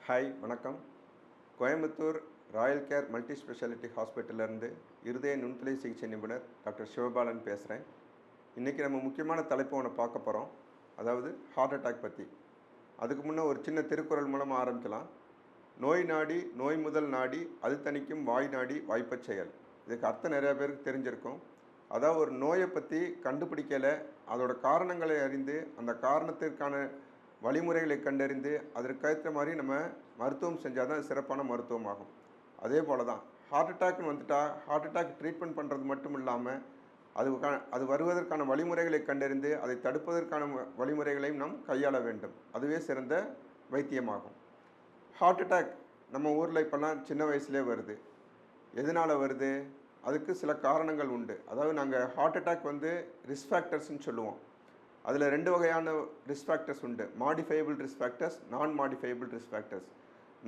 Hi வணக்கம். Coimbatore royal care multi speciality ஹாஸ்பிட்டல்லேருந்து இருதய நுண்துளை சிகிச்சை நிபுணர் டாக்டர் சிவபாலன் பேசுகிறேன். இன்றைக்கி நம்ம முக்கியமான தலைப்பு ஒன்று பார்க்க போகிறோம். அதாவது ஹார்ட் அட்டாக் பற்றி. அதுக்கு முன்னே ஒரு சின்ன திருக்குறள் மூலமாக ஆரம்பிக்கலாம். நோய் நாடி நோய் முதல் நாடி அது தணிக்கும் வாய் நாடி வாய்ப்பச் செயல். இதுக்கு அர்த்தம் நிறையா பேருக்கு தெரிஞ்சிருக்கும். அதாவது ஒரு நோயை பற்றி கண்டுபிடிக்கலை, அதோட காரணங்களை அறிந்து அந்த காரணத்திற்கான வழிமுறைகளை கண்டறிந்து அதற்கேற்ற மாதிரி நம்ம மருத்துவம் செஞ்சால் தான் சிறப்பான மருத்துவம் ஆகும். அதே போல் தான் ஹார்ட் அட்டாக்னு வந்துட்டால் ஹார்ட் அட்டாக் ட்ரீட்மெண்ட் பண்ணுறது மட்டும் இல்லாமல் அது வருவதற்கான வழிமுறைகளை கண்டறிந்து அதை தடுப்பதற்கான வழிமுறைகளையும் நாம் கையாள வேண்டும். அதுவே சிறந்த வைத்தியமாகும். ஹார்ட் அட்டாக் நம்ம ஊரில் இப்போல்லாம் சின்ன வயசுலேயே வருது. எதனால் வருது? அதுக்கு சில காரணங்கள் உண்டு. அதாவது நாங்கள் ஹார்ட் அட்டாக் ரிஸ்க் ஃபேக்டர்ஸ்ன்னு சொல்லுவோம். அதில் 2 வகையான ரிஸ்க் ஃபேக்டர்ஸ் உண்டு. மாடிஃபையபிள் ரிஸ்க் ஃபேக்டர்ஸ், நான் மாடிஃபையபிள் ரிஸ்க் ஃபேக்டர்ஸ்.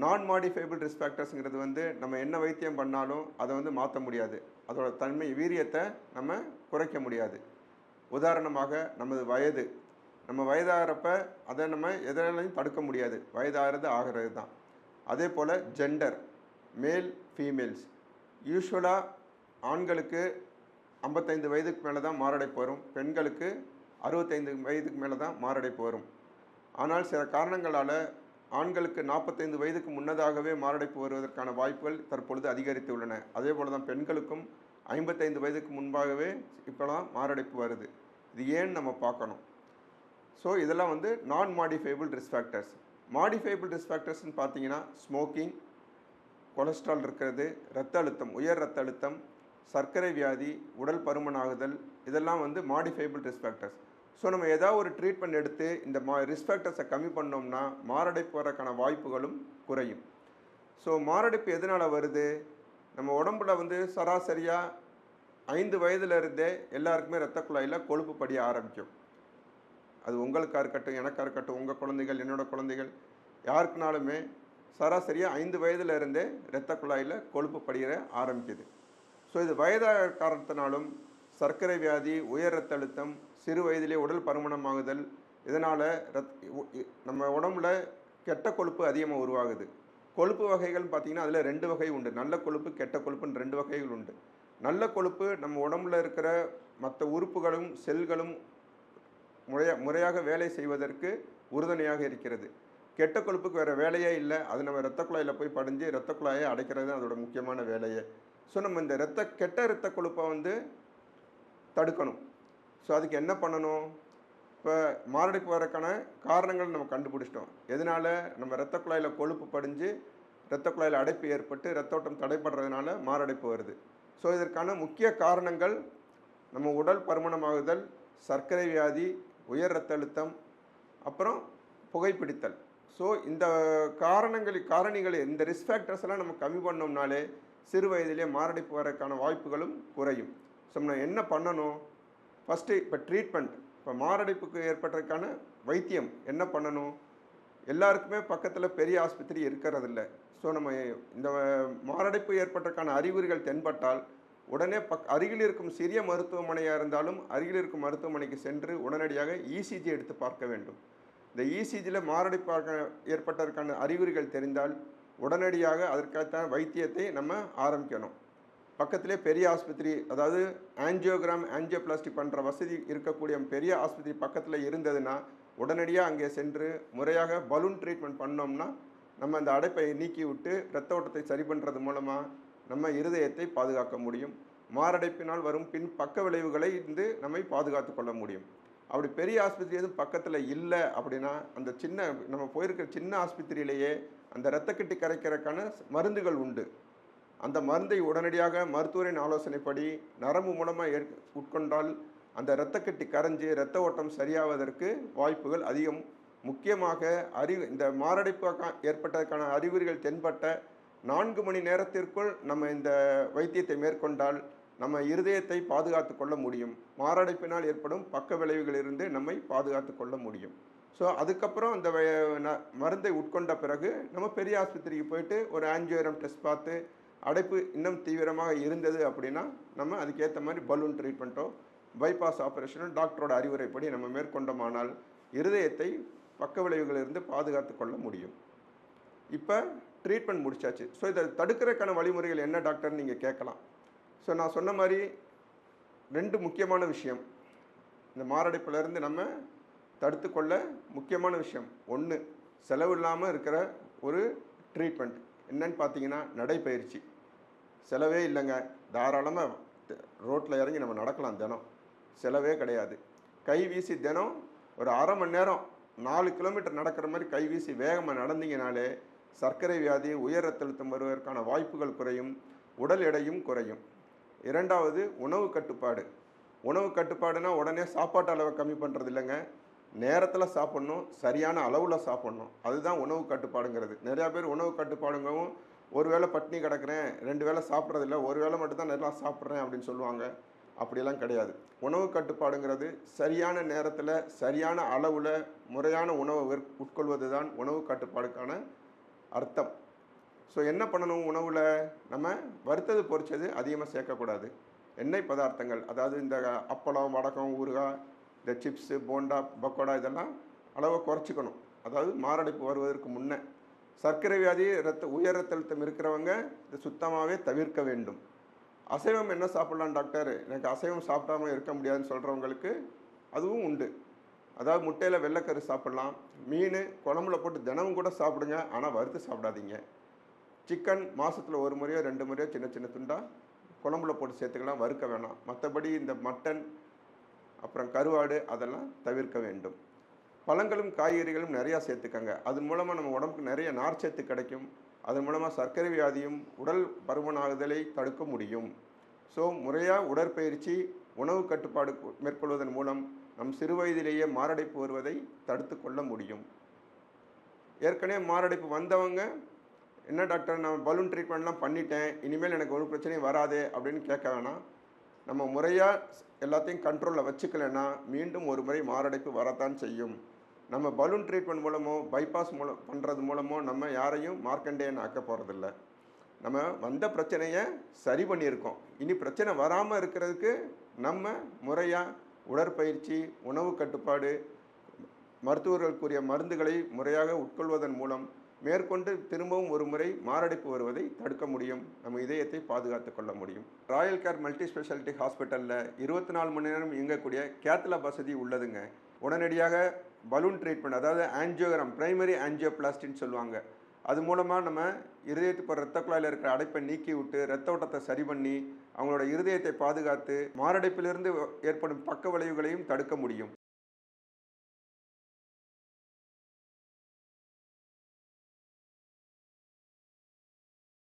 நான் மாடிஃபையபிள் ரிஸ்க் ஃபேக்டர்ஸுங்கிறது நம்ம என்ன வைத்தியம் பண்ணாலும் அதை மாற்ற முடியாது. அதோட தன்மை வீரியத்தை நம்ம குறைக்க முடியாது. உதாரணமாக நமது வயது. நம்ம வயதாகிறப்ப அதை நம்ம எதனாலையும் தடுக்க முடியாது. ஆகிறது தான். அதே போல் ஜெண்டர், மேல் ஃபீமேல்ஸ். யூஸ்வலாக ஆண்களுக்கு 55 வயதுக்கு மேலே தான் மாரடைப்பு வரும். பெண்களுக்கு 65 வயதுக்கு மேலே தான் மாரடைப்பு வரும். ஆனால் சில காரணங்களால் ஆண்களுக்கு 45 வயதுக்கு முன்னதாகவே மாரடைப்பு வருவதற்கான வாய்ப்புகள் தற்பொழுது அதிகரித்து உள்ளன. அதே போல் தான் பெண்களுக்கும் 55 வயதுக்கு முன்பாகவே இப்போலாம் மாரடைப்பு வருது. இது ஏன்னு நம்ம பார்க்கணும். ஸோ இதெல்லாம் நான் modifiable risk factors. Modifiable risk ஃபேக்டர்ஸ்ன்னு பார்த்தீங்கன்னா ஸ்மோக்கிங், கொலஸ்ட்ரால் இருக்கிறது, இரத்த அழுத்தம், உயர் இரத்த அழுத்தம், சர்க்கரை வியாதி, உடல் பருமனாகுதல், இதெல்லாம் மாடிஃபையபிள் ரிஸ்க் ஃபேக்டர்ஸ். ஸோ நம்ம ஏதாவது ஒரு ட்ரீட்மெண்ட் எடுத்து இந்த ரிஸ்க் ஃபேக்டர்ஸை கம்மி பண்ணோம்னா மாரடைப்பு வரக்கான வாய்ப்புகளும் குறையும். ஸோ மாரடைப்பு எதனால் வருது? நம்ம உடம்புல சராசரியாக 5 வயதுலேருந்தே எல்லாருக்குமே இரத்த குழாயில் கொழுப்பு படிய ஆரம்பிக்கும். அது உங்களுக்காக இருக்கட்டும், எனக்காக இருக்கட்டும், உங்கள் குழந்தைகள், என்னோடய குழந்தைகள், யாருக்குனாலுமே சராசரியாக 5 வயதுலேருந்தே இரத்த குழாயில் கொழுப்பு படிய ஆரம்பிக்குது. ஸோ இது வயதாக காரணத்தினாலும் சர்க்கரை வியாதி, உயர் இரத்த அழுத்தம், சிறு வயதிலே உடல் பருமனமாகுதல், இதனால் நம்ம உடம்புல கெட்ட கொழுப்பு அதிகமாக உருவாகுது. கொழுப்பு வகைகள் பார்த்திங்கன்னா அதில் 2 வகை உண்டு. நல்ல கொழுப்பு, கெட்ட கொழுப்புன்னு 2 வகைகள் உண்டு. நல்ல கொழுப்பு நம்ம உடம்புல இருக்கிற மற்ற உறுப்புகளும் செல்களும் முறையாக வேலை செய்வதற்கு உறுதுணையாக இருக்கிறது. கெட்ட கொழுப்புக்கு வேறு வேலையே இல்லை. அது நம்ம இரத்த குழாயில் போய் படிஞ்சு இரத்த குழாயை அடைக்கிறது தான் அதோட முக்கியமான வேலையே. ஸோ நம்ம இந்த கெட்ட இரத்த கொழுப்பை தடுக்கணும். ஸோ அதுக்கு என்ன பண்ணணும்? இப்போ மாரடைப்பு வரக்கான காரணங்கள் நம்ம கண்டுபிடிச்சிட்டோம். எதனால்? நம்ம இரத்த குழாயில் கொழுப்பு படிஞ்சு இரத்த குழாயில் அடைப்பு ஏற்பட்டு இரத்தோட்டம் தடைப்படுறதுனால மாரடைப்பு வருது. ஸோ இதற்கான முக்கிய காரணங்கள் நம்ம உடல் பருமனமாகுதல், சர்க்கரை வியாதி, உயர் இரத்த அழுத்தம், அப்புறம் புகைப்பிடித்தல். ஸோ இந்த காரணிகளை இந்த ரிஸ்க் ஃபேக்டர்ஸ் எல்லாம் நம்ம கம்மி பண்ணோம்னாலே சிறு வயதிலே மாரடைப்பு வரக்கான வாய்ப்புகளும் குறையும். ஸோ நம்ம என்ன பண்ணணும்? ஃபஸ்ட்டு இப்போ ட்ரீட்மெண்ட். இப்போ மாரடைப்புக்கு ஏற்பட்டதுக்கான வைத்தியம் என்ன பண்ணணும்? எல்லாருக்குமே பக்கத்தில் பெரிய ஆஸ்பத்திரி இருக்கிறதில்ல. ஸோ நம்ம இந்த மாரடைப்பு ஏற்பட்டதுக்கான அறிகுறிகள் தென்பட்டால் உடனே அருகில் இருக்கும் சிறிய மருத்துவமனையாக இருந்தாலும் அருகில் இருக்கும் மருத்துவமனைக்கு சென்று உடனடியாக இசிஜி எடுத்து பார்க்க வேண்டும். இந்த இசிஜியில் மாரடைப்பு ஏற்பட்டதற்கான அறிகுறிகள் தெரிந்தால் உடனடியாக அதற்கான வைத்தியத்தை நம்ம ஆரம்பிக்கணும். பக்கத்திலே பெரிய ஆஸ்பத்திரி, அதாவது ஆஞ்சியோபிளாஸ்டி பண்ணுற வசதி இருக்கக்கூடிய பெரிய ஆஸ்பத்திரி பக்கத்தில் இருந்ததுன்னா உடனடியாக அங்கே சென்று முறையாக பலூன் ட்ரீட்மெண்ட் பண்ணோம்னா நம்ம அந்த அடைப்பை நீக்கி விட்டு இரத்த ஓட்டத்தை சரி பண்ணுறது மூலமாக நம்ம இருதயத்தை பாதுகாக்க முடியும். மாரடைப்பினால் வரும் பக்க விளைவுகளை நம்மை பாதுகாத்து கொள்ள முடியும். அப்படி பெரிய ஆஸ்பத்திரி எதுவும் பக்கத்தில் இல்லை அப்படின்னா அந்த நம்ம போயிருக்கிற சின்ன ஆஸ்பத்திரியிலேயே அந்த இரத்த கட்டி கரைக்கிறதுக்கான மருந்துகள் உண்டு. அந்த மருந்தை உடனடியாக மருத்துவரின் ஆலோசனைப்படி நரம்பு மூலமாக உட்கொண்டால் அந்த இரத்த கட்டி கரைஞ்சி இரத்த ஓட்டம் சரியாவதற்கு வாய்ப்புகள் அதிகம். முக்கியமாக இந்த மாரடைப்பு ஏற்பட்டதற்கான அறிகுறிகள் தென்பட்ட 4 மணி நேரத்திற்குள் நம்ம இந்த வைத்தியத்தை மேற்கொண்டால் நம்ம இருதயத்தை பாதுகாத்து கொள்ள முடியும். மாரடைப்பினால் ஏற்படும் பக்க விளைவுகளிலிருந்து நம்மை பாதுகாத்து கொள்ள முடியும். ஸோ அதுக்கப்புறம் அந்த மருந்தை உட்கொண்ட பிறகு நம்ம பெரிய ஆஸ்பத்திரிக்கு போயிட்டு ஒரு ஆஞ்சியோகிராம் டெஸ்ட் பார்த்து அடைப்பு இன்னும் தீவிரமாக இருந்தது அப்படின்னா நம்ம அதுக்கேற்ற மாதிரி பலூன் ட்ரீட்மெண்ட்டோ பைபாஸ் ஆப்ரேஷனோ டாக்டரோட அறிவுரைப்படி நம்ம மேற்கொண்டோமானால் இருதயத்தை பக்க விளைவுகளிலிருந்து பாதுகாத்து கொள்ள முடியும். இப்போ ட்ரீட்மெண்ட் முடிச்சாச்சு. ஸோ இதை தடுக்கிறதுக்கான வழிமுறைகள் என்ன டாக்டர்னு நீங்கள் கேட்கலாம். ஸோ நான் சொன்ன மாதிரி 2 முக்கியமான விஷயம். இந்த மாரடைப்புலேருந்து நம்ம தடுத்துக்கொள்ள முக்கியமான விஷயம். 1 செலவு இல்லாமல் இருக்கிற ஒரு ட்ரீட்மெண்ட். என்னன்னு பார்த்தீங்கன்னா நடைப்பயிற்சி. செலவே இல்லைங்க. தாராளமாக ரோட்டில் இறங்கி நம்ம நடக்கலாம் தினம். செலவே கிடையாது. கை வீசி தினம் ஒரு அரை மணி நேரம் 4 கிலோமீட்டர் நடக்கிற மாதிரி கை வீசி வேகமாக நடந்தீங்கனாலே சர்க்கரை வியாதி, உயர் ரத்த அழுத்தம் வருவதற்கான வாய்ப்புகள் குறையும், உடல் எடையும் குறையும். 2வது உணவு கட்டுப்பாடு. உணவு கட்டுப்பாடுனா உடனே சாப்பாட்டு அளவை கம்மி பண்ணுறது இல்லைங்க. நேரத்தில் சாப்பிட்ணும், சரியான அளவில் சாப்பிட்ணும். அதுதான் உணவு கட்டுப்பாடுங்கிறது. நிறையா பேர் உணவு கட்டுப்பாடுங்கவும் ஒரு வேளை பட்டினி கிடக்கிறேன், 2 வேளை சாப்பிட்றதில்ல, ஒரு வேளை மட்டும்தான் நல்லா சாப்பிட்றேன் அப்படின்னு சொல்லுவாங்க. அப்படியெல்லாம் கிடையாது. உணவு கட்டுப்பாடுங்கிறது சரியான நேரத்தில் சரியான அளவில் முறையான உணவை உட்கொள்வது தான் உணவு கட்டுப்பாடுக்கான அர்த்தம். ஸோ என்ன பண்ணணும் உணவில்? நம்ம வறுத்தது பொரிச்சது அதிகமாக சேர்க்கக்கூடாது. எண்ணெய் பதார்த்தங்கள், அதாவது இந்த அப்பளம், வடகம், ஊறுகாய், இந்த சிப்ஸு, போண்டா, பக்கோடா இதெல்லாம் அளவை குறைச்சிக்கணும். அதாவது மாரடைப்பு வருவதற்கு முன்னே. சர்க்கரை வியாதி, உயர் ரத்த அழுத்தம் இருக்கிறவங்க இதை சுத்தமாகவே தவிர்க்க வேண்டும். அசைவம் என்ன சாப்பிட்லாம் டாக்டர்? எனக்கு அசைவம் சாப்பிடாம இருக்க முடியாதுன்னு சொல்கிறவங்களுக்கு அதுவும் உண்டு. அதாவது முட்டையில் வெள்ளைக்கரு சாப்பிட்லாம், மீன் குழம்புல போட்டு தினமும் கூட சாப்பிடுங்க, ஆனால் வறுத்து சாப்பிடாதீங்க. சிக்கன் மாதத்தில் 1 முறையோ 2 முறையோ சின்ன சின்ன துண்டாக குழம்புல போட்டு சேர்த்துக்கலாம், வறுக்க வேணாம். மற்றபடி இந்த மட்டன், அப்புறம் கருவாடு அதெல்லாம் தவிர்க்க வேண்டும். பழங்களும் காய்கறிகளும் நிறையா சேர்த்துக்கங்க. அதன் மூலமாக நம்ம உடம்புக்கு நிறைய நார்ச்சத்து கிடைக்கும். அதன் மூலமாக சர்க்கரை வியாதியும் உடல் பருமனாகுதலை தடுக்க முடியும். ஸோ முறையாக உடற்பயிற்சி, உணவு கட்டுப்பாடு மேற்கொள்வதன் மூலம் நம் சிறு வயதிலேயே மாரடைப்பு வருவதை தடுத்து கொள்ள முடியும். ஏற்கனவே மாரடைப்பு வந்தவங்க என்ன டாக்டர் நான் பலூன் ட்ரீட்மெண்ட்லாம் பண்ணிட்டேன், இனிமேல் எனக்கு ஒரு பிரச்சனையும் வராதே அப்படின்னு கேட்க வேணாம். நம்ம முறையாக எல்லாத்தையும் கண்ட்ரோலில் வச்சுக்கலைன்னா மீண்டும் ஒரு முறை மாரடைப்பு வரத்தான் செய்யும். நம்ம பலூன் ட்ரீட்மெண்ட் மூலமோ பைபாஸ் பண்ணுறது மூலமோ நம்ம யாரையும் மார்க்கண்டேயன் ஆக்க போகிறதில்ல. நம்ம வந்த பிரச்சனையை சரி பண்ணியிருக்கோம். இனி பிரச்சனை வராமல் இருக்கிறதுக்கு நம்ம முறையாக உடற்பயிற்சி, உணவு கட்டுப்பாடு, மருத்துவர்களுக்குரிய மருந்துகளை முறையாக உட்கொள்வதன் மூலம் மேற்கொண்டு திரும்பவும் ஒரு முறை மாரடைப்பு வருவதை தடுக்க முடியும். நம்ம இதயத்தை பாதுகாத்து கொள்ள முடியும். ராயல் கேர் மல்டி ஸ்பெஷாலிட்டி ஹாஸ்பிட்டலில் 24 மணி நேரம் இயங்கக்கூடிய கேத்லாப் வசதி உள்ளதுங்க. உடனடியாக பலூன் ட்ரீட்மெண்ட், அதாவது ஆன்ஜியோகிராம், பிரைமரி ஆன்ஜியோபிளாஸ்டின்னு சொல்லுவாங்க. அது மூலமாக நம்ம இருதயத்துக்கு இரத்த குழாயில் இருக்கிற அடைப்பை நீக்கி விட்டு இரத்த ஓட்டத்தை சரி பண்ணி அவங்களோட இருதயத்தை பாதுகாத்து மாரடைப்பிலிருந்து ஏற்படும் பக்க விளைவுகளையும் தடுக்க முடியும்.